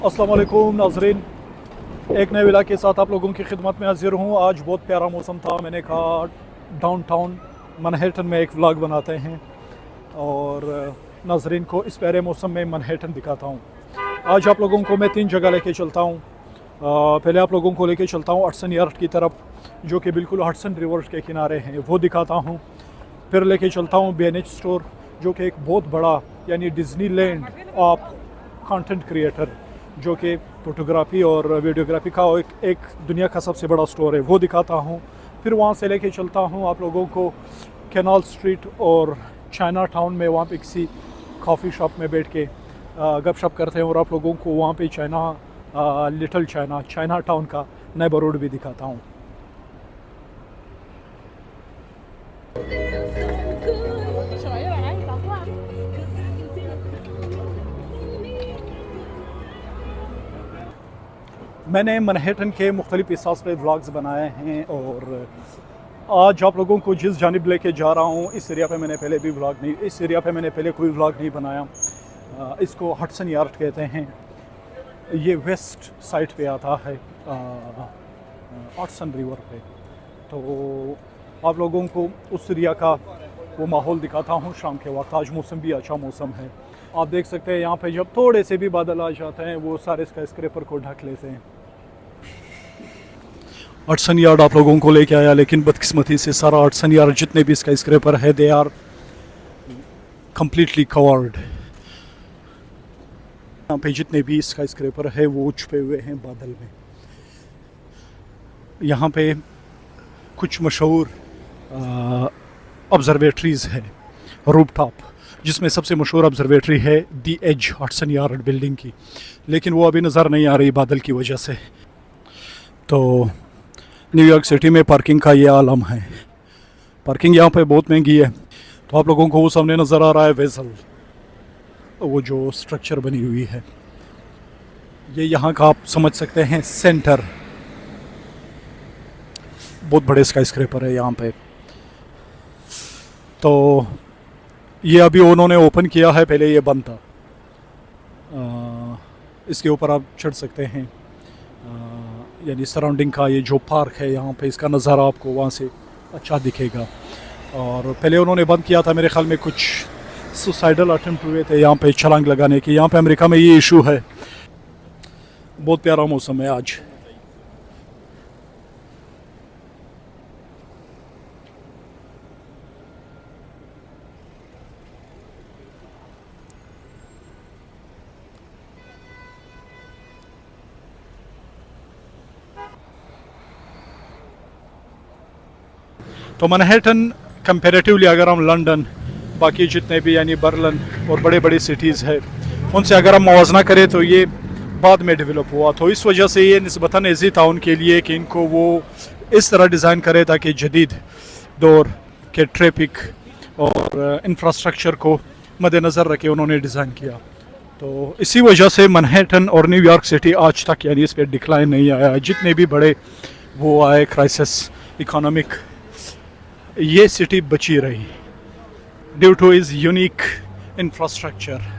अस्सलाम वालेकुम नाज़रीन, एक नए विला के साथ आप लोगों की खिदमत में हाजिर हूँ। आज बहुत प्यारा मौसम था, मैंने कहा डाउनटाउन मैनहट्टन में एक व्लॉग बनाते हैं और नाज़रीन को इस प्यारे मौसम में मैनहट्टन दिखाता हूँ। आज आप लोगों को मैं 3 जगह लेके चलता हूँ। पहले आप लोगों को लेके चलता हूँ हडसन यार्ड की तरफ, जो कि बिल्कुल हडसन रिवर के किनारे हैं, वो दिखाता हूँ। फिर लेके चलता हूँ B&H स्टोर, जो कि एक बहुत बड़ा यानी डिज़नीलैंड ऑफ कंटेंट क्रिएटर, जो कि फ़ोटोग्राफ़ी और वीडियोग्राफी का एक दुनिया का सबसे बड़ा स्टोर है, वो दिखाता हूँ। फिर वहाँ से लेके चलता हूँ आप लोगों को कैनाल स्ट्रीट और चाइना टाउन में, वहाँ पे किसी कॉफ़ी शॉप में बैठ के गपशप करते हैं और आप लोगों को वहाँ पे लिटिल चाइना टाउन का नेबरहुड भी दिखाता हूँ। मैंने मैनहट्टन के मुख्तलिफ हिस्सास पे व्लॉग्स बनाए हैं और आज आप लोगों को जिस जानिब लेके जा रहा हूँ, इस एरिया पे मैंने पहले कोई व्लॉग नहीं बनाया। इसको हडसन यार्ड कहते हैं। ये वेस्ट साइड पे आता है हडसन रिवर पे। तो आप लोगों को उस एरिया का वो माहौल दिखाता हूँ शाम के वक्त। आज मौसम भी अच्छा मौसम है, आप देख सकते हैं यहाँ पे जब थोड़े से भी बादल आ जाते हैं वो सारे स्काईस्क्रेपर को ढक लेते हैं। हडसन यार्ड आप लोगों को लेके आया, लेकिन बदकिस्मती से सारा हडसन यार्ड जितने भी स्काईस्क्रेपर है दे आर कम्प्लीटली कवर्ड। यहाँ पे जितने भी स्काईस्क्रेपर है वो छुपे हुए हैं बादल में। यहाँ पे कुछ मशहूर ऑब्जर्वेटरीज़ है रूफटॉप, जिसमें सबसे मशहूर ऑब्जर्वेटरी है दी एज हडसन यार्ड बिल्डिंग की, लेकिन वो अभी नज़र नहीं आ रही बादल की वजह से। तो न्यूयॉर्क सिटी में पार्किंग का ये आलम है, पार्किंग यहाँ पे बहुत महंगी है। तो आप लोगों को वो सामने नज़र आ रहा है वेसल, वो जो स्ट्रक्चर बनी हुई है, ये यहाँ का आप समझ सकते हैं सेंटर। बहुत बड़े स्काईस्क्रेपर है यहाँ पे। तो ये अभी उन्होंने ओपन किया है, पहले ये बंद था। इसके ऊपर आप चढ़ सकते हैं, यानी सराउंडिंग का ये जो पार्क है यहाँ पे, इसका नज़ारा आपको वहाँ से अच्छा दिखेगा। और पहले उन्होंने बंद किया था, मेरे ख्याल में कुछ सुसाइडल अटेम्प्ट हुए थे यहाँ पे छलांग लगाने की। यहाँ पे अमेरिका में ये इशू है। बहुत प्यारा मौसम है आज। तो मैनहट्टन कंपैरेटिवली अगर हम लंदन, बाकी जितने भी यानी बर्लिन और बड़े बड़े सिटीज़ है उनसे अगर हम मुवाजना करें तो ये बाद में डेवलप हुआ। तो इस वजह से ये निस्बतन ईज़ी था उनके लिए कि इनको वो इस तरह डिज़ाइन करे ताकि जदीद दौर के ट्रैफिक और इंफ्रास्ट्रक्चर को मद्देनज़र रखे उन्होंने डिज़ाइन किया। तो इसी वजह से मैनहट्टन और न्यूयॉर्क सिटी आज तक यानी इस पर डिक्लाइन नहीं आया। जितने भी बड़े वो आए क्राइसिस इकोनॉमिक, ये सिटी बची रही due two is unique infrastructure.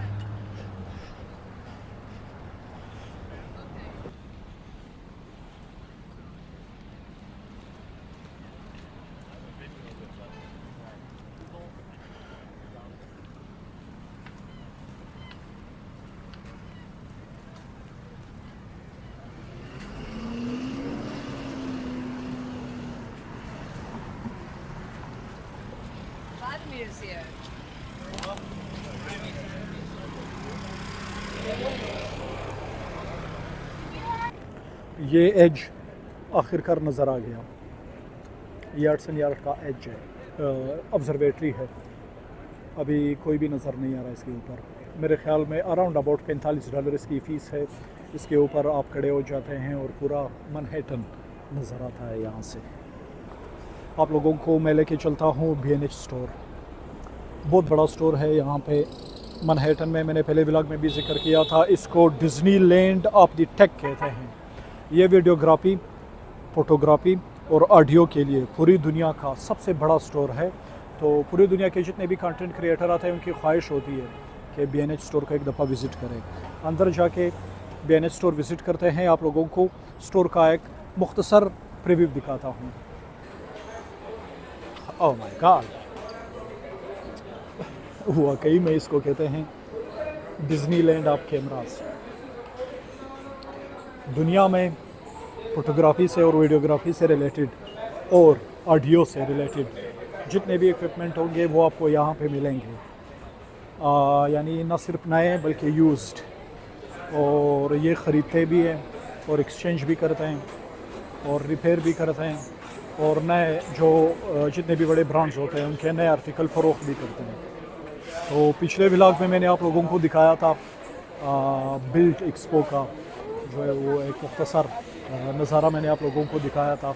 ये एज आखिरकार नज़र आ गया, ये हडसन यार्ड का एज है, ऑब्जर्वेटरी है। अभी कोई भी नज़र नहीं आ रहा इसके ऊपर। मेरे ख्याल में अराउंड अबाउट $45 इसकी फ़ीस है। इसके ऊपर आप खड़े हो जाते हैं और पूरा मैनहट्टन नज़र आता है यहाँ से। आप लोगों को मैं लेके चलता हूँ B&H स्टोर। बहुत बड़ा स्टोर है यहाँ पे मैनहट्टन में। मैंने पहले व्लॉग में भी जिक्र किया था, इसको डिज़नीलैंड ऑफ द टेक कहते हैं। ये वीडियोग्राफी, फ़ोटोग्राफी और ऑडियो के लिए पूरी दुनिया का सबसे बड़ा स्टोर है। तो पूरी दुनिया के जितने भी कंटेंट क्रिएटर आते हैं उनकी ख्वाहिश होती है कि B&H स्टोर को एक दफ़ा विज़िट करें। अंदर जाके BN स्टोर विज़िट करते हैं, आप लोगों को स्टोर का एक मुख्तसर प्रीव्यू दिखाता हूँ। ओह माय गॉड, वाकई में इसको कहते हैं डिज़नीलैंड ऑफ कैमरास। दुनिया में फ़ोटोग्राफ़ी से और वीडियोग्राफ़ी से रिलेटेड और ऑडियो से रिलेटेड जितने भी इक्विपमेंट होंगे वो आपको यहाँ पे मिलेंगे, यानी न सिर्फ नए बल्कि यूज्ड, और ये ख़रीदते भी हैं और एक्सचेंज भी करते हैं और रिपेयर भी करते हैं, और नए जो जितने भी बड़े ब्रांड्स होते हैं उनके नए आर्टिकल फ़रोख्त भी करते हैं। तो पिछले व्लॉग में मैंने आप लोगों को दिखाया था बिल्ड एक्सपो का जो है वो एक मुख्तसर नज़ारा मैंने आप लोगों को दिखाया था।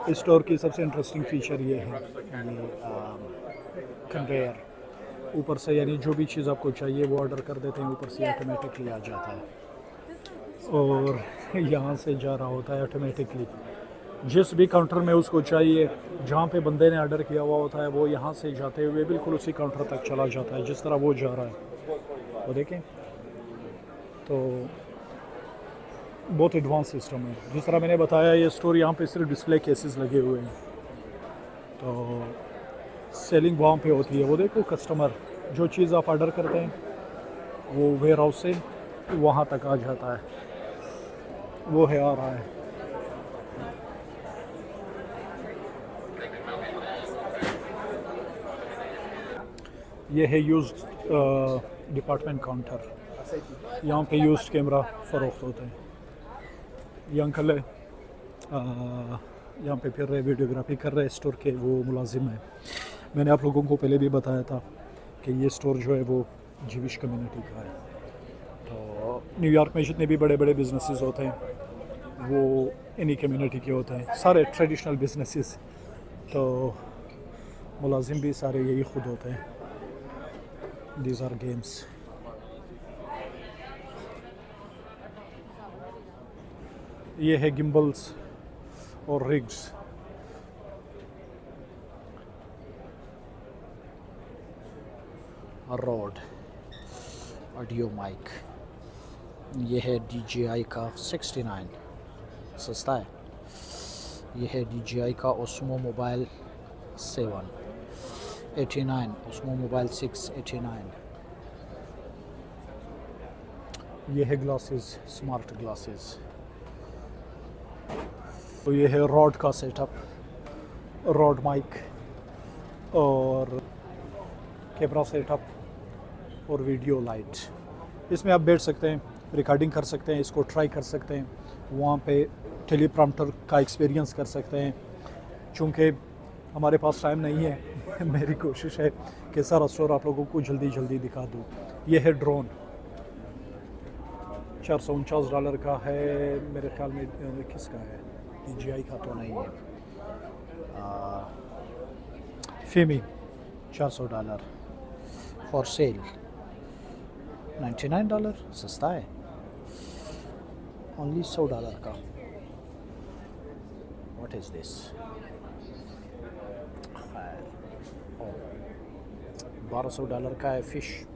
इस स्टोर की सबसे इंटरेस्टिंग फ़ीचर ये है, ये कन्वेयर ऊपर से, यानी जो भी चीज़ आपको चाहिए वो ऑर्डर कर देते हैं, ऊपर से ऑटोमेटिकली आ जाता है और यहाँ से जा रहा होता है ऑटोमेटिकली। जिस भी काउंटर में उसको चाहिए, जहाँ पे बंदे ने ऑर्डर किया हुआ होता है वो यहाँ से जाते हुए बिल्कुल उसी काउंटर तक चला जाता है जिस तरह वो जा रहा है। वो देखें तो बहुत एडवांस सिस्टम है। जिस तरह मैंने बताया ये स्टोर यहाँ पे सिर्फ डिस्प्ले केसेस लगे हुए हैं, तो सेलिंग वहाँ पे होती है। वो देखो कस्टमर जो चीज़ आप ऑर्डर करते हैं वो वेयर हाउस से वहाँ तक आ जाता है, वो है आ रहा है। ये है यूज्ड डिपार्टमेंट काउंटर, यहाँ पे यूज्ड कैमरा फ़रोख्त होते हैं। ये अंकल है यहाँ पे फिर रहे, वीडियोग्राफी कर रहे स्टोर के, वो मुलाजिम है। मैंने आप लोगों को पहले भी बताया था कि ये स्टोर जो है वो जीविश कम्युनिटी का है। तो न्यूयॉर्क में जितने भी बड़े बड़े बिजनेसेस होते हैं वो इन्हीं कम्युनिटी के होते हैं, सारे ट्रेडिशनल बिजनेसेस। तो मुलाजिम भी सारे यही खुद होते हैं। These are games. ये है गिम्बल्स और रिग्स। रॉड ऑडियो माइक, ये है DJI का 69, सस्ता है। ये है DJI का ओस्मो मोबाइल 7 89, ओस्मो मोबाइल 6 89। ये है ग्लासेस, स्मार्ट ग्लासेस। तो ये है रॉड का सेटअप, रॉड माइक और कैमरा सेटअप और वीडियो लाइट। इसमें आप बैठ सकते हैं, रिकॉर्डिंग कर सकते हैं, इसको ट्राई कर सकते हैं, वहाँ पे टेलीप्रॉम्प्टर का एक्सपीरियंस कर सकते हैं। चूँकि हमारे पास टाइम नहीं है मेरी कोशिश है कि सारा स्टोर आप लोगों को जल्दी जल्दी दिखा दूँ। ये है ड्रोन, $449 का है मेरे ख्याल में। किसका है? DJI का तो नहीं है। फेमी $400 फॉर सेल, $99 सस्ता है, ओनली $100 का। What is this? $1200 का है फ़िश।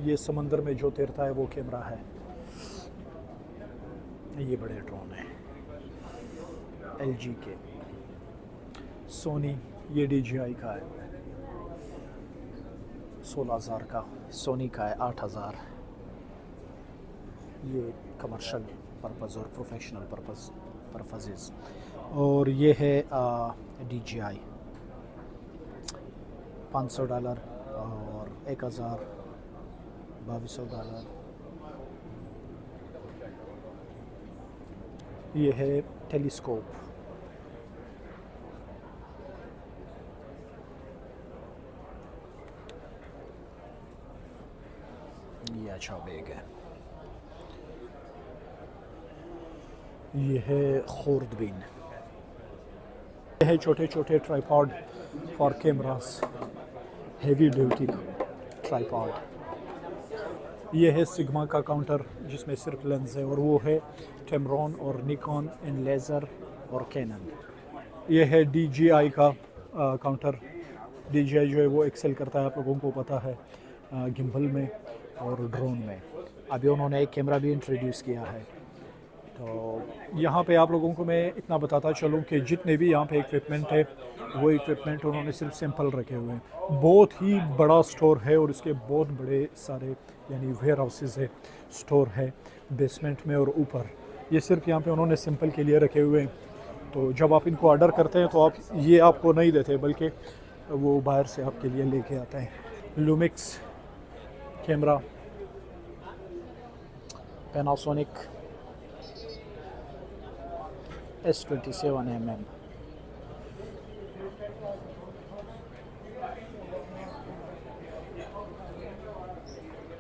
ये समंदर में जो तैरता है वो कैमरा है। ये बड़े ड्रोन हैं LG के। सोनी, ये DJI का है, 16,000 का। सोनी का है 8,000। ये कमर्शियल पर्पज़ और प्रोफेशनल पर्पज़। और ये है DJI $500 और $1,022। ये है टेलीस्कोप। ये अच्छा बैग है। ये है खुर्दबीन। ये है छोटे छोटे tripod for cameras, heavy duty tripod. ये है सिग्मा का काउंटर जिसमें सिर्फ लेंस है, और वो है टेमरॉन और निकॉन इन लेज़र और कैनन। ये है DJI का काउंटर। DJI जो है वो एक्सेल करता है, आप लोगों को पता है, गिम्बल में और ड्रोन में। अभी उन्होंने एक कैमरा भी इंट्रोड्यूस किया है। तो यहाँ पे आप लोगों को मैं इतना बताता चलूँ कि जितने भी यहाँ पे इक्विपमेंट है वो इक्विपमेंट उन्होंने सिर्फ सिंपल रखे हुए हैं। बहुत ही बड़ा स्टोर है और इसके बहुत बड़े सारे यानी वेयर हाउसेज है, स्टोर है बेसमेंट में और ऊपर। ये सिर्फ यहाँ पे उन्होंने सिंपल के लिए रखे हुए हैं। तो जब आप इनको ऑर्डर करते हैं तो आप ये आपको नहीं देते बल्कि वो बाहर से आपके लिए लेके आता है। लूमिक्स कैमरा, पैनासोनिक S27mm,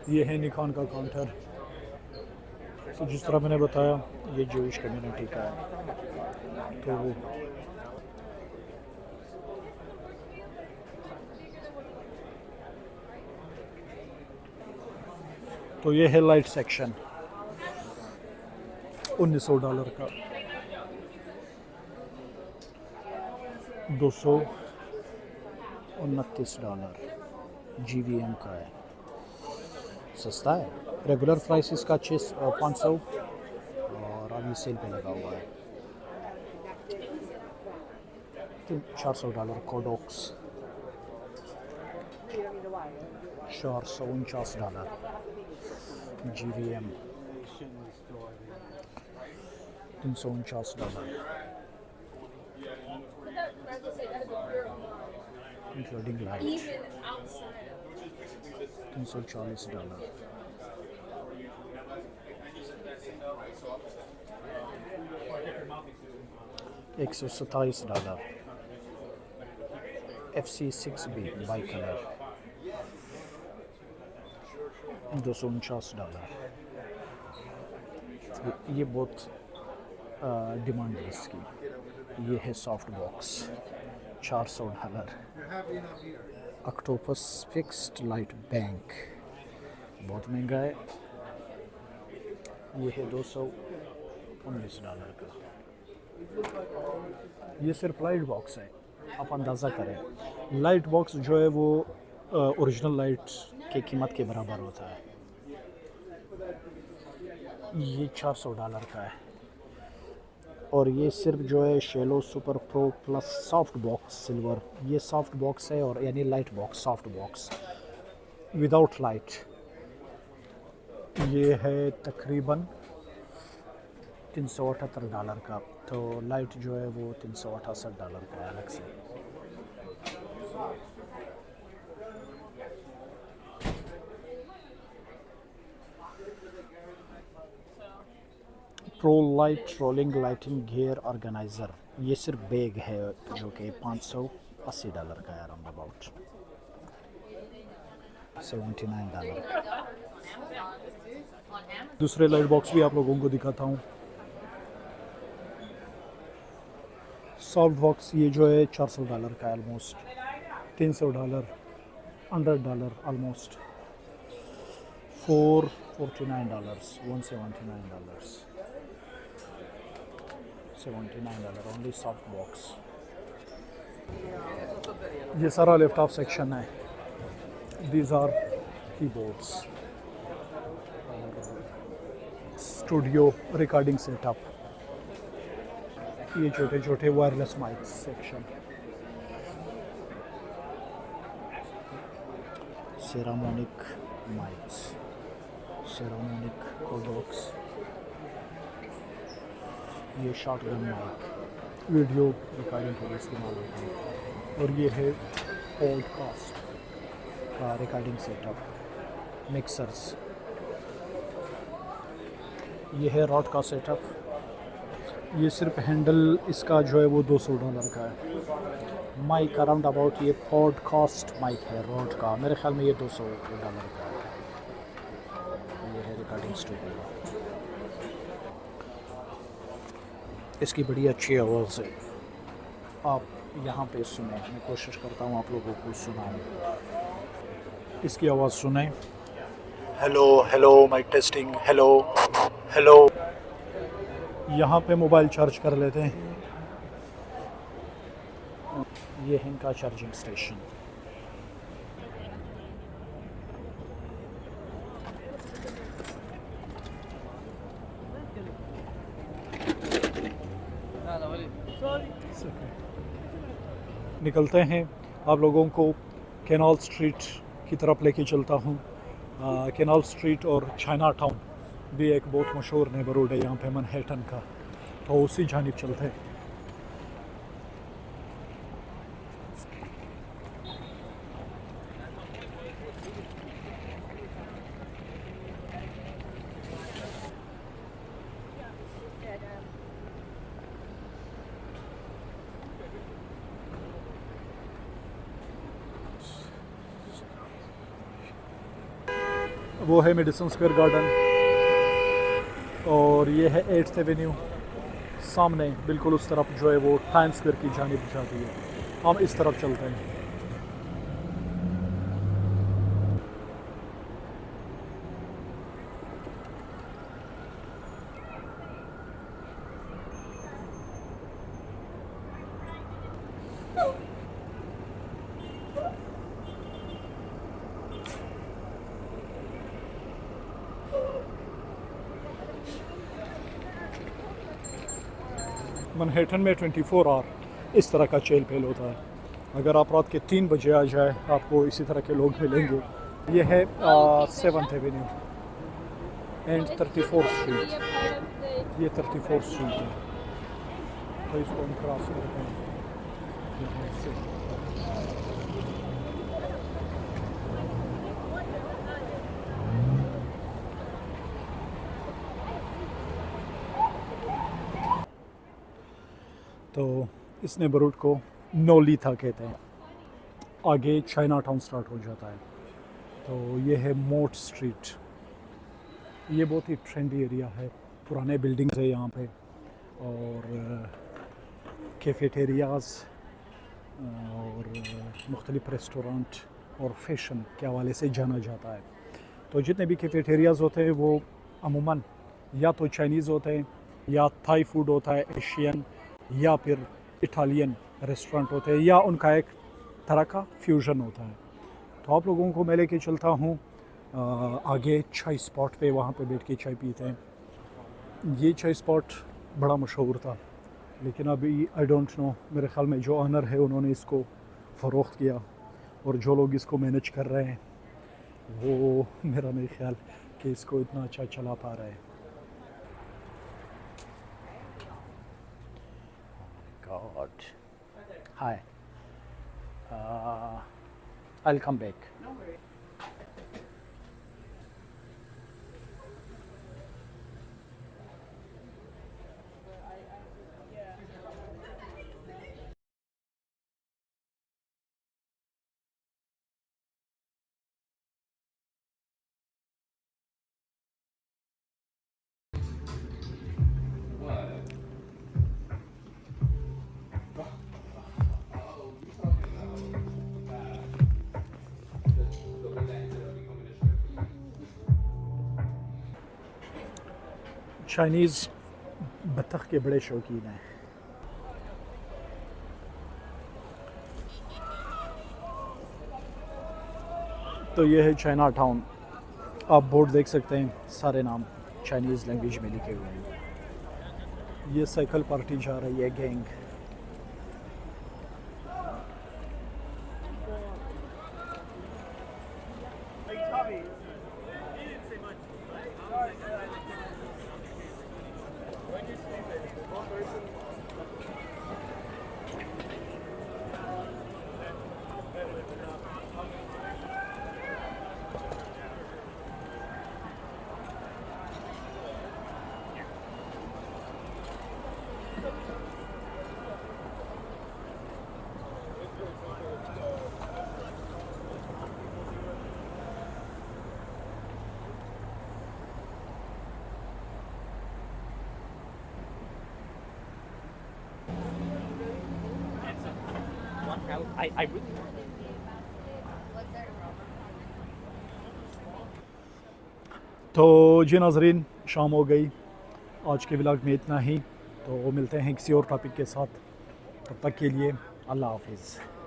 ये है निकॉन का काउंटर। तो जिस तरह मैंने बताया ये जूइश कम्युनिटी का है। तो ये है लाइट सेक्शन $1900 का, $229 GVM का है, सस्ता है। रेगुलर प्राइस इसका 500 और अभी सेल पे लगा हुआ है। $400 कोडोक्स, $449 GVM, $349 including light, $340, $127, FC6B by colour, $249। ये बहुत डिमांड है इसकी। ये है soft box, $400। Octopus fixed light bank, बहुत महंगा है। ये है $219 का। ये सिर्फ लाइट बॉक्स है, आप अंदाज़ा करें लाइट बॉक्स जो है वो ओरिजिनल लाइट की कीमत के बराबर होता है। ये $400 का है और ये सिर्फ जो है shallow super pro plus soft box silver, ये सॉफ्ट बॉक्स है और यानी light box soft box without light. ये है तकरीबन $378 का। तो लाइट जो है वो $368 का है अलग से। Pro light rolling lighting gear organiser, ये सिर्फ बैग है जो कि $580 का है, अराउंड अबाउट $79। दूसरे लाइट बॉक्स भी आप लोगों को दिखाता हूँ। सॉफ्ट बॉक्स ये जो है $400 का है, almost $300, $100 almost, $449, $179, $79 only soft box. ये सारा लैपटॉप सेक्शन है। These are keyboards, studio recording setup. ये छोटे छोटे wireless mic section, Saramonic mics, Saramonic कोडोक्स। ये शॉटगन माइक वीडियो रिकॉर्डिंग के लिए इस्तेमाल होता है। और ये है पॉडकास्ट का रिकॉर्डिंग सेटअप, मिक्सर्स। ये है रॉड का सेटअप। ये सिर्फ हैंडल इसका जो है वो $200 का है। माइक अराउंड अबाउट, ये पॉडकास्ट माइक है रॉड का, मेरे ख्याल में ये $200 का है। ये है रिकॉर्डिंग स्टूडियो, इसकी बड़ी अच्छी आवाज़ है। आप यहाँ पे सुने, मैं कोशिश करता हूँ आप लोगों को सुनाऊँ। इसकी आवाज़ सुने। Hello hello mic testing, hello hello. यहाँ पे मोबाइल चार्ज कर लेते हैं। ये है इनका चार्जिंग स्टेशन। निकलते हैं, आप लोगों को कैनाल स्ट्रीट की तरफ लेके चलता हूँ। कैनाल स्ट्रीट और चाइना टाउन भी एक बहुत मशहूर नेबरहुड है यहाँ पे मैनहट्टन का, तो उसी जानिब चलते हैं। वो है मेडिसन स्क्वायर गार्डन और ये है 8th एवेन्यू सामने, बिल्कुल उस तरफ जो है वो टाइम स्क्वायर की जानिब जाती है। हम इस तरफ चलते हैं। मैनहट्टन में 24 आवर इस तरह का चहल पहल होता है। अगर आप रात के 3 बजे आ जाए आपको इसी तरह के लोग मिलेंगे। ये है 7th Avenue and 34th street, ये 34th स्ट्रीट है, तो इसको हम क्रॉस करते हैं यहाँ से। तो इस नेबरहुड को नोलिथा कहते हैं। आगे चाइना टाउन स्टार्ट हो जाता है। तो ये है मोट स्ट्रीट, ये बहुत ही ट्रेंडी एरिया है, पुराने बिल्डिंग्स है यहाँ पे और कैफेटेरियाज़ और मुख्तलिफ रेस्टोरेंट और फैशन के हवाले से जाना जाता है। तो जितने भी कैफेटेरियाज़ होते हैं वो अमूमन या तो चाइनीज़ होते हैं या थाई फूड होता है, एशियन या फिर इटालियन रेस्टोरेंट होते हैं, या उनका एक तरह का फ्यूजन होता है। तो आप लोगों को मैं लेके चलता हूँ आगे चाय स्पॉट पे, वहाँ पे बैठ के चाय पीते हैं। ये चाय स्पॉट बड़ा मशहूर था, लेकिन अभी आई डोंट नो, मेरे ख्याल में जो ऑनर है उन्होंने इसको फ़रोख्त किया और जो लोग इसको मैनेज कर रहे हैं वो मेरा नहीं ख्याल कि इसको इतना अच्छा चला पा रहा है। God. Hi. I'll come back. Chinese बतख के बड़े शौकीन हैं। तो ये है चाइना टाउन, आप बोर्ड देख सकते हैं, सारे नाम चाइनीज़ लैंग्वेज में लिखे हुए हैं। ये साइकिल पार्टी जा रही है, गैंग। I would. तो जी नाज़रीन, शाम हो गई, आज के व्लॉग में इतना ही। तो मिलते हैं किसी और टॉपिक के साथ, तब तक के लिए अल्लाह हाफिज़।